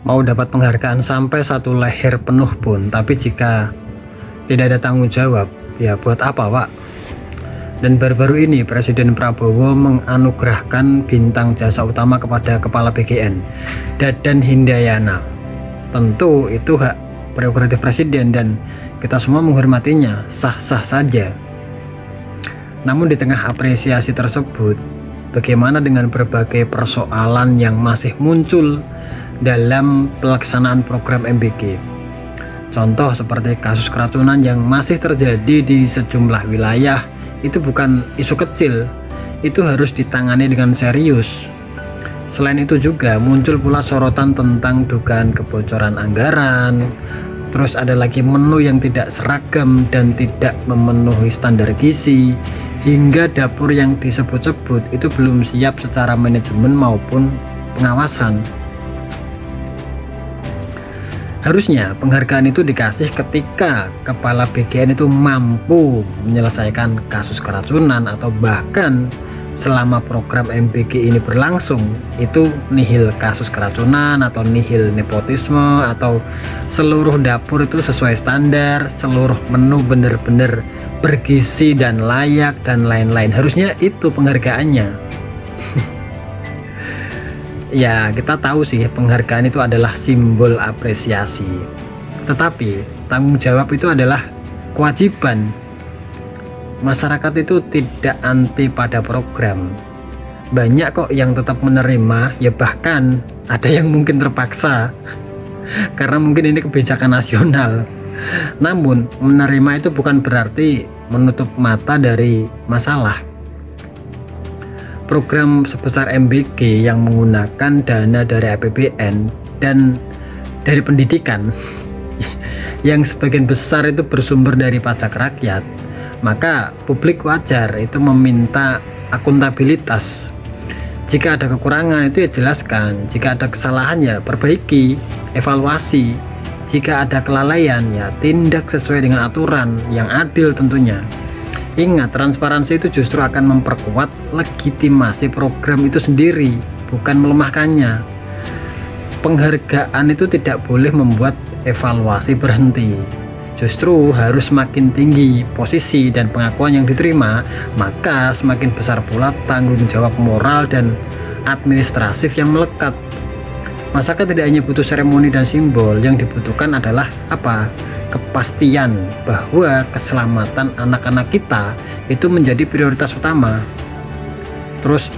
Mau dapat penghargaan sampai satu leher penuh pun, tapi jika tidak ada tanggung jawab, ya buat apa, Pak? Dan baru-baru ini Presiden Prabowo menganugerahkan bintang jasa utama kepada Kepala BGN, Dadan Hindayana. Tentu itu hak prerogatif Presiden dan kita semua menghormatinya, sah-sah saja. Namun di tengah apresiasi tersebut, bagaimana dengan berbagai persoalan yang masih muncul dalam pelaksanaan program MBG? Contoh seperti kasus keracunan yang masih terjadi di sejumlah wilayah. Itu bukan isu kecil, itu harus ditangani dengan serius. Selain itu juga muncul pula sorotan tentang dugaan kebocoran anggaran. Terus ada lagi menu yang tidak seragam dan tidak memenuhi standar gizi, hingga dapur yang disebut-sebut itu belum siap secara manajemen maupun pengawasan. Harusnya penghargaan itu dikasih ketika Kepala BGN itu mampu menyelesaikan kasus keracunan, atau bahkan selama program MBG ini berlangsung itu nihil kasus keracunan atau nihil nepotisme, atau seluruh dapur itu sesuai standar, seluruh menu benar-benar bergizi dan layak dan lain-lain. Harusnya itu penghargaannya. Ya, kita tahu sih penghargaan itu adalah simbol apresiasi. Tetapi tanggung jawab itu adalah kewajiban. Masyarakat itu tidak anti pada program. Banyak kok yang tetap menerima, ya bahkan ada yang mungkin terpaksa karena mungkin ini kebijakan nasional. Namun menerima itu bukan berarti menutup mata dari masalah. Program sebesar MBG yang menggunakan dana dari APBN dan dari pendidikan yang sebagian besar itu bersumber dari pajak rakyat, maka publik wajar itu meminta akuntabilitas. Jika ada kekurangan itu ya jelaskan, jika ada kesalahan ya perbaiki, evaluasi, jika ada kelalaian ya tindak sesuai dengan aturan yang adil tentunya. Ingat, transparansi itu justru akan memperkuat legitimasi program itu sendiri, bukan melemahkannya. Penghargaan itu tidak boleh membuat evaluasi berhenti. Justru harus semakin tinggi posisi dan pengakuan yang diterima, maka semakin besar pula tanggung jawab moral dan administratif yang melekat. Masyarakat tidak hanya butuh seremoni dan simbol, yang dibutuhkan adalah apa? Kepastian bahwa keselamatan anak-anak kita itu menjadi prioritas utama. Terus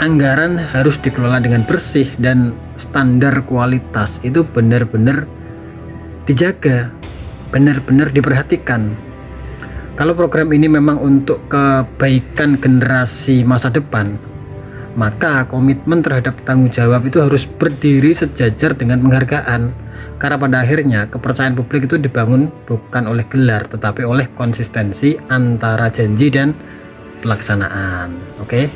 anggaran harus dikelola dengan bersih dan standar kualitas itu benar-benar dijaga, benar-benar diperhatikan. Kalau program ini memang untuk kebaikan generasi masa depan, maka komitmen terhadap tanggung jawab itu harus berdiri sejajar dengan penghargaan. Karena pada akhirnya kepercayaan publik itu dibangun bukan oleh gelar, tetapi oleh konsistensi antara janji dan pelaksanaan. Oke?